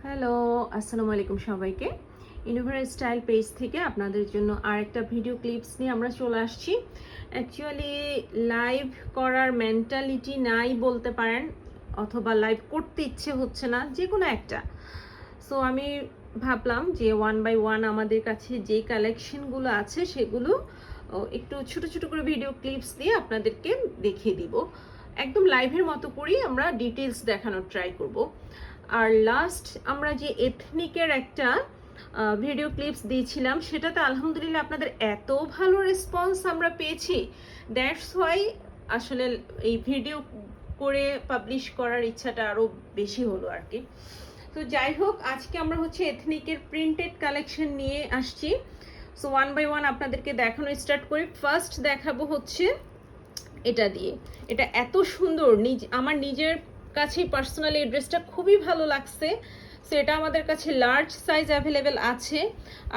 Hello, আসসালামু আলাইকুম সবাইকে। ইনোভেরা স্টাইল পেজ থেকে আপনাদের জন্য আরেকটা ভিডিও ক্লিপস নিয়ে আমরা চলে আসছি। অ্যাকচুয়ালি লাইভ করার মেন্টালিটি নাই বলতে পারেন, অথবা লাইভ করতে ইচ্ছে হচ্ছে না, যে কোনো একটা। সো আমি ভাবলাম যে ওয়ান বাই ওয়ান আমাদের কাছে যে কালেকশনগুলো আছে সেগুলো একটু ছোট ছোট করে ভিডিও ক্লিপস দিয়ে আপনাদেরকে দেখিয়ে দিব। একদম লাইভের মতো করেই আমরা ডিটেলস দেখানোর ট্রাই করব। আর লাস্ট আমরা যে এথনিকের একটা ভিডিও ক্লিপস দিয়েছিলাম, সেটাতে আলহামদুলিল্লাহ আপনাদের এত ভালো রেসপন্স আমরা পেয়েছি, দ্যাটস ওয়াই আসলে এই ভিডিও করে পাবলিশ করার ইচ্ছাটা আরও বেশি হলো আর কি। তো যাই হোক, আজকে আমরা হচ্ছে এথনিকের প্রিন্টেড কালেকশন নিয়ে আসছি। সো ওয়ান বাই ওয়ান আপনাদেরকে দেখানো স্টার্ট করি। ফার্স্ট দেখাবো হচ্ছে এটা দিয়ে। এটা এত সুন্দর, আমার নিজের কাছে পার্সোনালি এই ড্রেসটা খুবই ভালো লাগছে। সো এটা আমাদের কাছে লার্জ সাইজ অ্যাভেলেবেল আছে,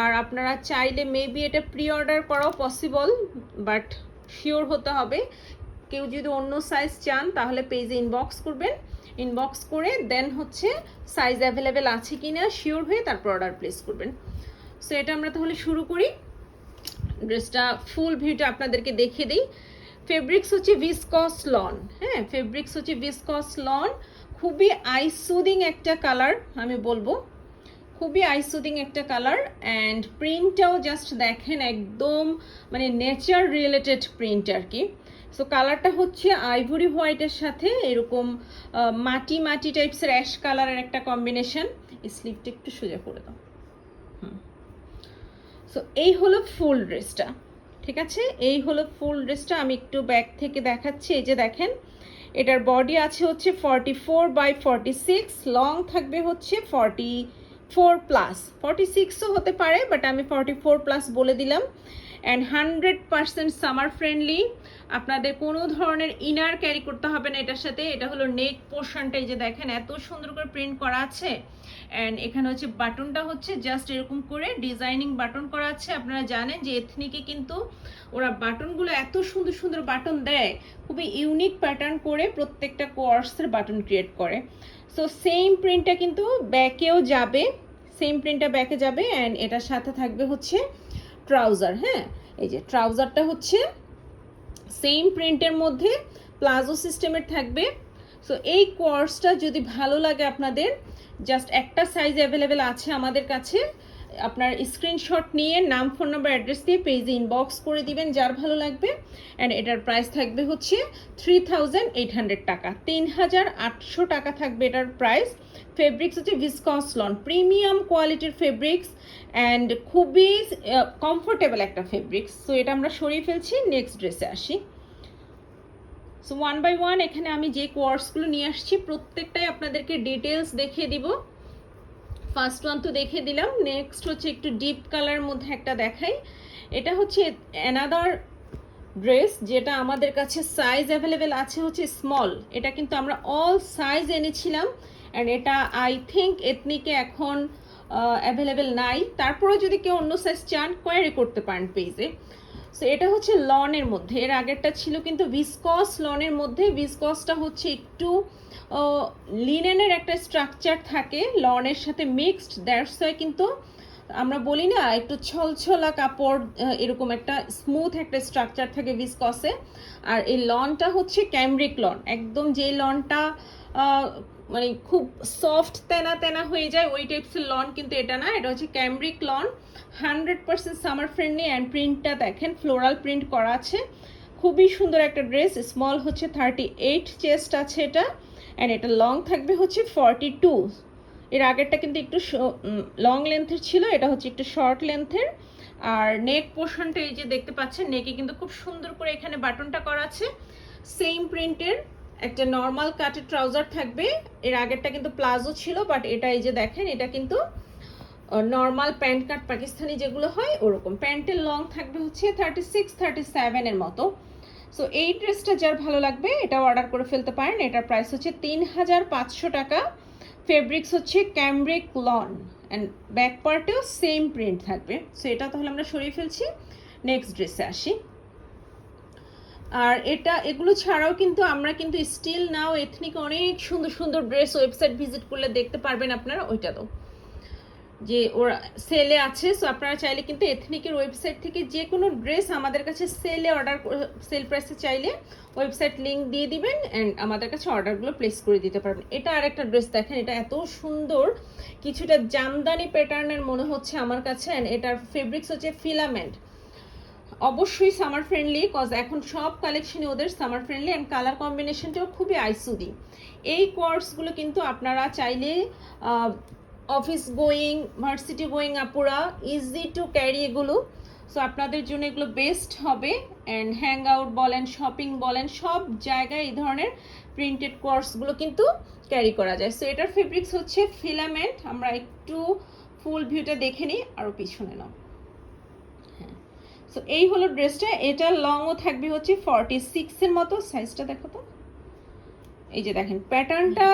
আর আপনারা চাইলে মেবি এটা প্রি অর্ডার করাও পসিবল, বাট শিওর হতে হবে। কেউ যদি অন্য সাইজ চান তাহলে পেজে ইনবক্স করবেন, ইনবক্স করে দেন হচ্ছে সাইজ অ্যাভেলেবেল আছে কিনা শিওর হয়ে তারপর অর্ডার প্লেস করবেন। সো এটা আমরা তাহলে শুরু করি। ড্রেসটা ফুল ভিউটা আপনাদেরকে দেখিয়ে দিই। ফেব্রিক্স হচ্ছে ভিসকস লন, হ্যাঁ, ফেব্রিক্স হচ্ছে ভিসকস লন। খুবই আইসুদিং একটা কালার, আমি বলবো খুবই আইসুদিং একটা কালার। অ্যান্ড প্রিন্টটাও জাস্ট দেখেন, একদম মানে নেচার রিলেটেড প্রিন্ট আর কি। সো কালারটা হচ্ছে আইভরি হোয়াইটের সাথে এরকম মাটি মাটি টাইপসের অ্যাশ কালারের একটা কম্বিনেশন। স্লিভটা একটু সোজা করে দাও। সো এই হলো ফুল ড্রেসটা, ঠিক আছে, এই হলো ফুল ড্রেসটা। আমি একটু ব্যাক থেকে দেখাচ্ছি। এই যে দেখেন, এটার বডি আছে হচ্ছে 44/46, লং থাকবে হচ্ছে 44+, 46ও হতে পারে, বাট আমি 44+ বলে দিলাম। And 100% summer friendly. আপনাদের কোনো ধরনের ইনার ক্যারি করতে হবে না এটার সাথে। এটা হলো নেক পোর্শনটা, এই যে দেখেন এত সুন্দর করে প্রিন্ট করা আছে। অ্যান্ড এখানে হচ্ছে বাটনটা হচ্ছে জাস্ট এরকম করে ডিজাইনিং বাটন করা আছে। আপনারা জানেন যে এথনিকে কিন্তু ওরা বাটনগুলো এত সুন্দর সুন্দর বাটন দেয়, খুবই ইউনিক প্যাটার্ন করে প্রত্যেকটা কোয়ার্সের বাটন ক্রিয়েট করে। সো সেম প্রিন্টটা কিন্তু ব্যাকেও যাবে, সেম প্রিন্টটা ব্যাকে যাবে। অ্যান্ড এটার সাথে থাকবে হচ্ছে ট্রাউজার, হ্যাঁ, এই যে ট্রাউজারটা হচ্ছে সেম প্রিন্টের মধ্যে প্লাজো সিস্টেমের থাকবে। সো এই কোর্সটা যদি ভালো লাগে আপনাদের, জাস্ট একটা সাইজ অ্যাভেলেবেল আছে আমাদের কাছে। আপনার স্ক্রিনশট নিয়ে নাম, ফোন নাম্বার, অ্যাড্রেস দিয়ে পেজে ইনবক্স করে দিবেন যার ভালো লাগবে। অ্যান্ড এটার প্রাইস থাকবে হচ্ছে 3800 টাকা, 3800 টাকা থাকবে এটার প্রাইস। ফেব্রিক্স হচ্ছে ভিসকস লন, প্রিমিয়াম কোয়ালিটির ফেব্রিক্স অ্যান্ড খুবই কমফোর্টেবল একটা ফেব্রিক্স। সো এটা আমরা সরিয়ে ফেলছি, নেক্সট ড্রেসে আসি। সো ওয়ান বাই ওয়ান এখানে আমি যে কোয়ার্সগুলো নিয়ে আসছি প্রত্যেকটাই আপনাদেরকে ডিটেলস দেখিয়ে দিব। ফার্স্ট ওয়ান তো দেখিয়ে দিলাম, নেক্সট হচ্ছে একটু ডিপ কালারের মধ্যে একটা দেখাই। এটা হচ্ছে অ্যানাদার ড্রেস, যেটা আমাদের কাছে সাইজ অ্যাভেলেবেল আছে হচ্ছে স্মল। এটা কিন্তু আমরা অল সাইজ এনেছিলাম, অ্যান্ড এটা আই থিঙ্ক এথনিকে এখন অ্যাভেলেবেল নাই। তারপরেও যদি কেউ অন্য সাইজ চান কোয়ারি করতে পারেন পেজে। সো এটা হচ্ছে লনের মধ্যে, এর আগেরটা ছিল কিন্তু ভিসকস লনের মধ্যে। ভিসকসটা হচ্ছে একটু লিনেনের একটা স্ট্রাকচার থাকে লনের সাথে মিক্সড, দ্যাটস ওয়াই কিন্তু আমরা বলি না একটু ছলছলা কাপড়, এরকম একটা স্মুথ একটা স্ট্রাকচার থাকে ভিসকসে। আর এই লনটা হচ্ছে ক্যামব্রিক লন, একদম যে লনটা মানে খুব সফট তেনা তেনা হয়ে যায় ওই টাইপসের লন কিন্তু এটা না, এটা হচ্ছে cambric lawn. 100% summer friendly. And প্রিন্টটা দেখেন ফ্লোরাল প্রিন্ট করা আছে, খুবই সুন্দর একটা ড্রেস। স্মল হচ্ছে 38 চেস্ট আছে এটা, অ্যান্ড এটা লং থাকবে হচ্ছে 42। এর আগেরটা কিন্তু একটু লং লেন্থের ছিল, এটা হচ্ছে একটু শর্ট লেন্থের। আর নেক পোর্শনটা এই যে দেখতে পাচ্ছেন, নেকে কিন্তু খুব সুন্দর করে এখানে বাটনটা করা আছে। সেম প্রিন্টের একটা নর্মাল কাটের ট্রাউজার থাকবে। এর আগেরটা কিন্তু প্লাজো ছিল, বাট এটা এই যে দেখেন এটা কিন্তু নর্মাল প্যান্ট কাট পাকিস্তানি যেগুলো হয় ওরকম। প্যান্টের লং থাকবে হচ্ছে 36-37 এর মতো। সো এই ড্রেসটা যার ভালো লাগবে এটা অর্ডার করে ফেলতে পারেন। এটার প্রাইস হচ্ছে 3500 টাকা। ফেব্রিক্স হচ্ছে ক্যামব্রিক লন, অ্যান্ড ব্যাক পার্টেও সেম প্রিন্ট থাকবে। সো এটা তাহলে আমরা সরিয়ে ফেলছি, নেক্সট ড্রেসে আসি। আর এগুলো ছাড়াও কিন্তু আমরা কিন্তু স্টিল নাও এথনিক অনেক সুন্দর সুন্দর ড্রেস ওয়েবসাইট ভিজিট করলে দেখতে পারবেন আপনারা। ওইটা তো যে ওরা সেলে আছে, সো আপনারা চাইলে কিন্তু এথনিকের ওয়েবসাইট থেকে যে কোনো ড্রেস আমাদের কাছে সেলে অর্ডার, সেল প্রাইসে চাইলে ওয়েবসাইট লিঙ্ক দিয়ে দিবেন অ্যান্ড আমাদের কাছে অর্ডারগুলো প্লেস করে দিতে পারবেন। এটা আরেকটা ড্রেস দেখেন, এটা এত সুন্দর, কিছুটা জামদানি প্যাটার্নের মনে হচ্ছে আমার কাছে। অ্যান্ড এটার ফেব্রিক্স হচ্ছে ফিলামেন্ট, অবশ্যই সামার ফ্রেন্ডলি, কজ এখন সব কালেকশনই ওদের সামার ফ্রেন্ডলি অ্যান্ড কালার কম্বিনেশনটাও খুবই আইসুদি। এই কোয়ার্সগুলো কিন্তু আপনারা চাইলে অফিস গোয়িং, ভার্সিটি গোয়িং আপুরা ইজি টু ক্যারি এগুলো, সো আপনাদের জন্য এগুলো বেস্ট হবে। অ্যান্ড হ্যাং আউট বলেন, শপিং বলেন, সব জায়গায় এই ধরনের প্রিন্টেড কোয়ার্সগুলো কিন্তু ক্যারি করা যায়। সো এটার ফেব্রিক্স হচ্ছে ফিলামেন্ট। আমরা একটু ফুল ভিউটা দেখে নিই, আরও পিছনে নাও। হ্যাঁ, সো এই হলো ড্রেসটা। এটা লংও থাকবে হচ্ছে 46-এর মতো। সাইজটা দেখো তো, এই যে দেখেন প্যাটার্নটা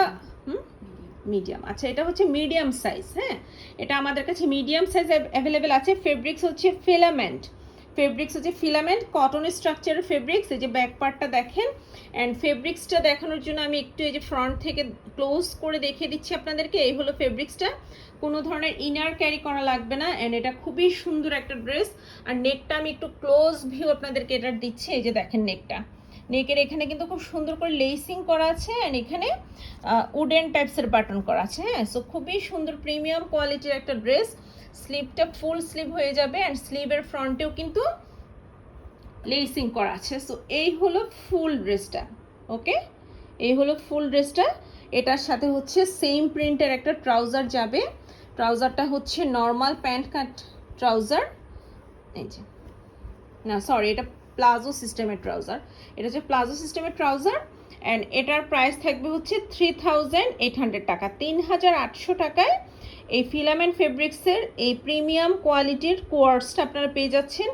মিডিয়াম। আচ্ছা, এটা হচ্ছে মিডিয়াম সাইজ। হ্যাঁ, এটা আমাদের কাছে মিডিয়াম সাইজ অ্যাভেলেবেল আছে। ফেব্রিক্স হচ্ছে ফিলামেন্ট, ফেব্রিক্স হচ্ছে ফিলামেন্ট কটন স্ট্রাকচারের ফেব্রিক্স। এই যে ব্যাক পার্টটা দেখেন। অ্যান্ড ফেব্রিক্সটা দেখানোর জন্য আমি একটু এই যে ফ্রন্ট থেকে ক্লোজ করে দেখিয়ে দিচ্ছি আপনাদেরকে। এই হলো ফেব্রিক্সটা, কোনো ধরনের ইনার ক্যারি করা লাগবে না। অ্যান্ড এটা খুবই সুন্দর একটা ড্রেস। আর নেকটা আমি একটু ক্লোজ ভিউ আপনাদেরকে এটা দিচ্ছি। এই যে দেখেন নেকটা, নেকের এখানে কিন্তু খুব সুন্দর করে লেসিং করা আছে অ্যান্ড এখানে উডেন টাইপসের বাটন করা আছে। হ্যাঁ, সো খুবই সুন্দর প্রিমিয়াম কোয়ালিটির একটা ড্রেস। স্লিভটা ফুল স্লিভ হয়ে যাবে অ্যান্ড স্লিভের ফ্রন্টেও কিন্তু লেসিং করা আছে। সো এই হলো ফুল ড্রেসটা। ওকে, এই হলো ফুল ড্রেসটা। এটার সাথে হচ্ছে সেম প্রিন্টের একটা ট্রাউজার যাবে। ট্রাউজারটা হচ্ছে নর্মাল প্যান্ট কাট ট্রাউজার। এই যে, না সরি, এটা প্লাজো সিস্টেমের ট্রাউজার। এটা হচ্ছে প্লাজো সিস্টেমের ট্রাউজার অ্যান্ড এটার প্রাইস থাকবে হচ্ছে 3800 টাকা। 3800 টাকায় এই ফিলামেন্ট ফেব্রিক্সের এই প্রিমিয়াম কোয়ালিটির কোয়ার্সটা আপনারা পেয়ে যাচ্ছেন।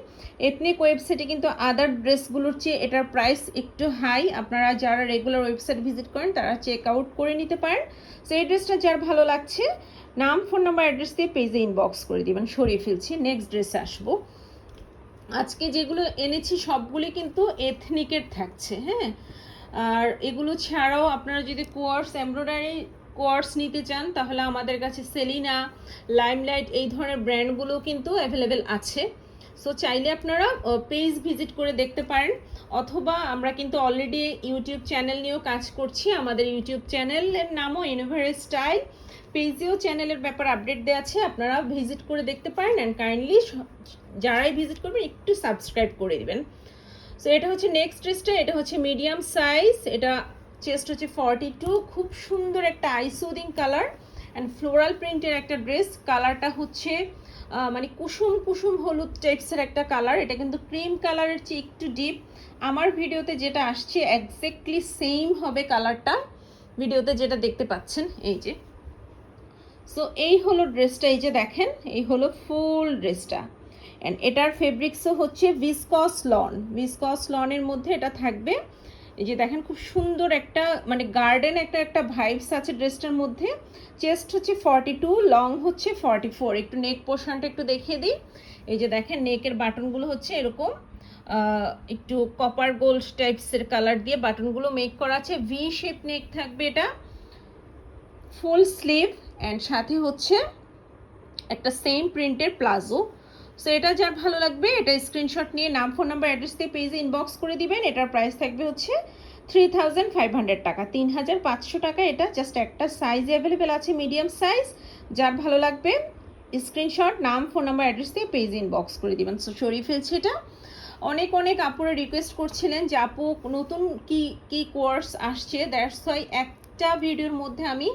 এথনিক ওয়েবসাইটে কিন্তু আদার ড্রেসগুলোর চেয়ে এটার প্রাইস একটু হাই। আপনারা যারা রেগুলার ওয়েবসাইট ভিজিট করেন তারা চেক আউট করে নিতে পারেন। সো এই ড্রেসটা যার ভালো লাগছে নাম, ফোন নাম্বার, অ্যাড্রেস দিয়ে পেজে ইনবক্স করে দিবেন। সরিয়ে ফেলছি, নেক্সট ড্রেসে আসবো। আজকে যেগুলো এনেছি সবগুলি কিন্তু এথনিকের থাকছে। হ্যাঁ, আর এগুলো ছাড়াও আপনারা যদি কোয়ার্স, এমব্রয়ডারি কোয়ার্স নিতে চান তাহলে আমাদের কাছে সেলিনা, লাইমলাইট এই ধরনের ব্র্যান্ডগুলো কিন্তু অ্যাভেলেবেল আছে। সো চাইলে আপনারা পেজ ভিজিট করে দেখতে পারেন, অথবা আমরা কিন্তু অলরেডি ইউটিউব চ্যানেল নিয়েও কাজ করছি। আমাদের ইউটিউব চ্যানেলের নামও ইউনিভার্স স্টাইল, পেজেও চ্যানেলের ব্যাপারে আপডেট দেওয়া আছে, আপনারা ভিজিট করে দেখতে পারেন। অ্যান্ড কাইন্ডলি যারাই ভিজিট করবেন একটু সাবস্ক্রাইব করে দিবেন। সো এটা হচ্ছে নেক্সট ড্রেসটা। এটা হচ্ছে মিডিয়াম সাইজ, এটা চেস্ট হচ্ছে 42। খুব সুন্দর একটা আইসুদিং কালার অ্যান্ড ফ্লোরাল প্রিন্টের একটা ড্রেস। কালারটা হচ্ছে মানে কুসুম কুসুম হলুদ টাইপসের একটা কালার। এটা কিন্তু ক্রিম কালারের চেয়ে একটু ডিপ। আমার ভিডিওতে যেটা আসছে এক্স্যাক্টলি সেম হবে কালারটা, ভিডিওতে যেটা দেখতে পাচ্ছেন। এই যে, সো এই হলো ড্রেসটা। এই যে দেখেন, এই হলো ফুল ড্রেসটা। অ্যান্ড এটার ফেব্রিক্সও হচ্ছে ভিসকস লন, ভিসকস লনের মধ্যে এটা থাকবে। এই যে দেখেন, খুব সুন্দর একটা মানে গার্ডেন একটা ভাইবস আছে ড্রেসটার মধ্যে। চেস্ট হচ্ছে 42, লং হচ্ছে 44। একটু নেক পোর্শনটা একটু দেখিয়ে দিই। এই যে দেখেন, নেকের বাটনগুলো হচ্ছে এরকম একটু কপার গোল্ড টাইপসের কালার দিয়ে বাটনগুলো মেক করা আছে। ভি শেপ নেক থাকবে এটা, ফুল স্লিভ অ্যান্ড সাথে হচ্ছে একটা সেম প্রিন্টের প্লাজো। সো এটা যার ভালো লাগবে এটা স্ক্রিনশট নিয়ে নাম, ফোন নাম্বার, অ্যাড্রেস দিয়ে পেজে ইনবক্স করে দিবেন। এটার প্রাইস থাকবে হচ্ছে 3500 টাকা, 3500 টাকা। এটা জাস্ট একটা সাইজ অ্যাভেলেবেল আছে, মিডিয়াম সাইজ। যার ভালো লাগবে স্ক্রিনশট নাম, ফোন নাম্বার, অ্যাড্রেস দিয়ে পেজে ইনবক্স করে দিবেন। সো সরিয়ে ফেলছি এটা। অনেক আপুরা রিকোয়েস্ট করছিলেন যে আপু নতুন কি কোর্স আসছে, দ্যাটস ওয়াই একটা ভিডিওর মধ্যে আমি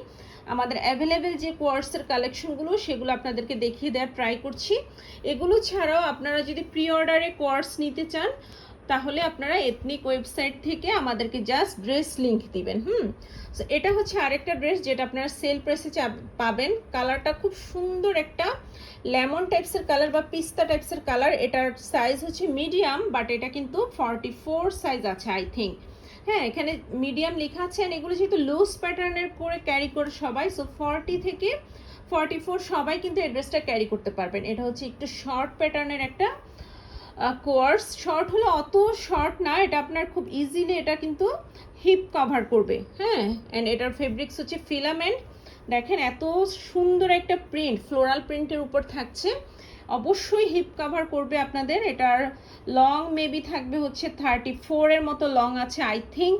আমাদের অ্যাভেলেবেল যে কোয়ার্সের কালেকশনগুলো সেগুলো আপনাদেরকে দেখিয়ে দেওয়ার ট্রাই করছি। এগুলো ছাড়াও আপনারা যদি প্রি অর্ডারে কোয়ার্স নিতে চান তাহলে আপনারা এথনিক ওয়েবসাইট থেকে আমাদেরকে জাস্ট ড্রেস লিঙ্ক দিবেন। সো এটা হচ্ছে আরেকটা ড্রেস যেটা আপনারা সেল প্রাইসে পাবেন। কালারটা খুব সুন্দর একটা লেমন টাইপসের কালার বা পিস্তা টাইপসের কালার। এটার সাইজ হচ্ছে মিডিয়াম, বাট এটা কিন্তু 44 সাইজ আছে আই থিঙ্ক। হ্যাঁ, এখানে মিডিয়াম লেখা আছে। আর এগুলো যেহেতু লুজ প্যাটার্নের করে ক্যারি করে সবাই, সো 40 থেকে 44 সবাই কিন্তু এই ড্রেসটা ক্যারি করতে পারবেন। এটা হচ্ছে একটু শর্ট প্যাটার্নের একটা কোয়ার্স শর্ট হলে অত শর্ট না, এটা আপনার খুব ইজিলি এটা কিন্তু হিপ কভার করবে। হ্যাঁ, অ্যান্ড এটার ফেব্রিক্স হচ্ছে ফিলামেন্ট। দেখেন এত সুন্দর একটা প্রিন্ট, ফ্লোরাল প্রিন্টের উপর থাকছে, অবশ্যই হিপ কভার করবে আপনাদের। এটার লং মেবি থাকবে হচ্ছে 34 এর মতো লং আছে আই থিঙ্ক।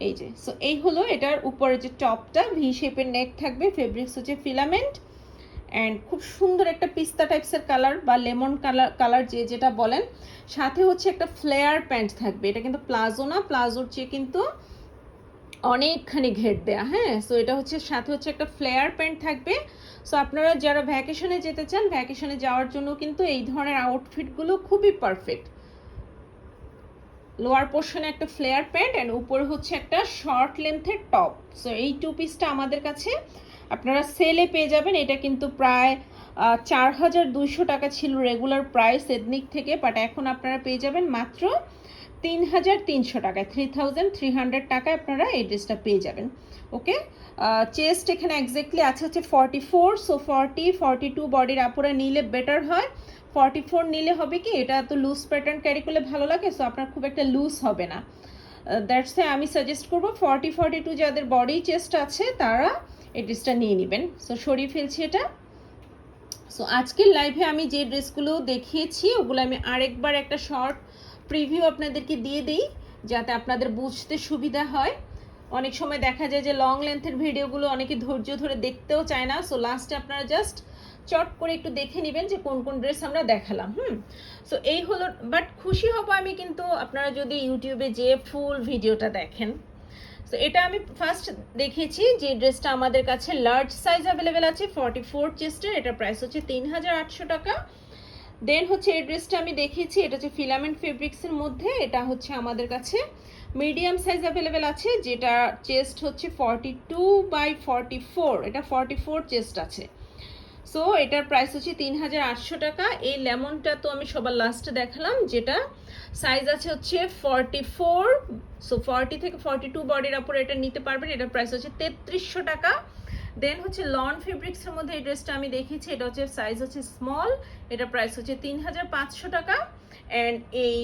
এই যে, সো এই হলো এটার উপরে যে টপটা, ভি শেপের নেক থাকবে, ফেব্রিক্স হচ্ছে ফিলামেন্ট অ্যান্ড খুব সুন্দর একটা পিস্তা টাইপসের কালার বা লেমন কালার যে যেটা বলেন। সাথে হচ্ছে একটা ফ্লেয়ার প্যান্ট থাকবে, এটা কিন্তু প্লাজো না, প্লাজোর চেয়ে কিন্তু অনেকখানি ঘের দেয়া। হ্যাঁ, সো এটা হচ্ছে সাথে হচ্ছে একটা ফ্লেয়ার প্যান্ট থাকবে। সো আপনারা যারা ভ্যাকেশনে যেতে চান, ভ্যাকেশনে যাওয়ার জন্য কিন্তু এই ধরনের আউটফিটগুলো খুবই পারফেক্ট। লোয়ার পোর্শনে একটা ফ্লেয়ার প্যান্ট অ্যান্ড উপরে হচ্ছে একটা শর্ট লেন্থের টপ। সো এই টু পিসটা আমাদের কাছে আপনারা সেলে পেয়ে যাবেন। এটা কিন্তু প্রায় 4200 টাকা ছিল রেগুলার প্রাইস এথনিক থেকে, বাট এখন আপনারা পেয়ে যাবেন মাত্র 3300 টাকায়, 3300 টাকায় আপনারা এই ড্রেসটা পেয়ে যাবেন। ওকে, চেস্ট এখানে এক্স্যাক্টলি আছে হচ্ছে 44, সো 40 42 বডির আপুরা নিলে বেটার হয়। 44 নিলে হবে কি, এটা তো লুজ প্যাটার্ন ক্যারি করলে ভালো লাগে, সো আপনার খুব একটা লুজ হবে না। দ্যাটস ওয়াই আমি সাজেস্ট করবো 40 42 যাদের বডি চেস্ট আছে তারা এই ড্রেসটা নিয়ে নেবেন। সো সরিয়ে ফেলছি এটা। সো আজকের লাইভে আমি যে ড্রেসগুলো দেখিয়েছি ওগুলো আমি আরেকবার একটা শর্ট প্রিভিউ আপনাদেরকে দিয়ে দিই যাতে আপনাদের বুঝতে সুবিধা হয়। অনেক সময় দেখা যায় যে লং লেন্থের ভিডিওগুলো অনেকে ধৈর্য ধরে দেখতেও চায় না, সো লাস্টে আপনারা জাস্ট চট করে একটু দেখে নেবেন যে কোন কোন ড্রেস আমরা দেখালাম। সো এই হলো, বাট খুশি হব আমি কিন্তু আপনারা যদি ইউটিউবে যে ফুল ভিডিওটা দেখেন। সো এটা আমি ফার্স্ট দেখিয়েছি যে ড্রেসটা আমাদের কাছে লার্জ সাইজ অ্যাভেলেবেল আছে 44 চেস্টের, এটার প্রাইস হচ্ছে 3800 টাকা। দেন হচ্ছে এই ড্রেসটা আমি দেখিয়েছি, এটা হচ্ছে ফিলামেন্ট ফেব্রিক্সের মধ্যে, এটা হচ্ছে আমাদের কাছে মিডিয়াম সাইজ অ্যাভেলেবেল আছে, যেটা চেস্ট হচ্ছে 42 বাই 44, এটা 44 চেস্ট আছে। সো এটার প্রাইস হচ্ছে 3800 টাকা। এই লেমনটা তো আমি সবার লাস্টে দেখালাম, যেটা সাইজ আছে হচ্ছে 44, সো 40 থেকে 42 বডির উপর এটা নিতে পারবেন, এটার প্রাইস হচ্ছে 3300 টাকা। দেন হচ্ছে লন ফেব্রিক্সের মধ্যে এই ড্রেসটা আমি দেখেছি, এটা হচ্ছে সাইজ হচ্ছে স্মল, এটার প্রাইস হচ্ছে 3500 টাকা। অ্যান্ড এই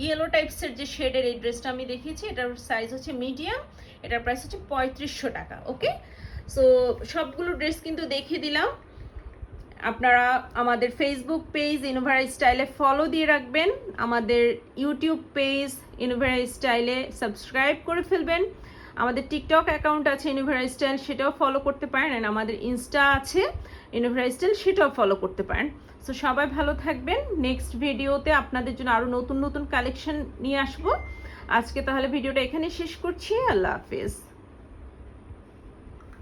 ইয়েলো টাইপসের যে শেডের এই ড্রেসটা আমি দেখিয়েছি, এটার সাইজ হচ্ছে মিডিয়াম, এটার প্রাইস হচ্ছে 3500 টাকা। ওকে, সো সবগুলো ড্রেস কিন্তু দেখিয়ে দিলাম। আপনারা আমাদের ফেসবুক পেজ ইনোভেরা স্টাইলে ফলো দিয়ে রাখবেন, আমাদের ইউটিউব পেজ ইনোভেরা স্টাইলে সাবস্ক্রাইব করে ফেলবেন, আমাদের টিকটক অ্যাকাউন্ট আছে ইনোভেরা স্টাইল, সেটাও ফলো করতে পারেন, আর আমাদের ইনস্টা আছে ইনোভেরা স্টাইল, সেটাও ফলো করতে পারেন। সো সবাই ভালো থাকবেন, নেক্সট ভিডিওতে আপনাদের জন্য আরও নতুন নতুন কালেকশন নিয়ে আসবো। আজকে তাহলে ভিডিওটা এখানে শেষ করছি, আল্লাহ হাফেজ।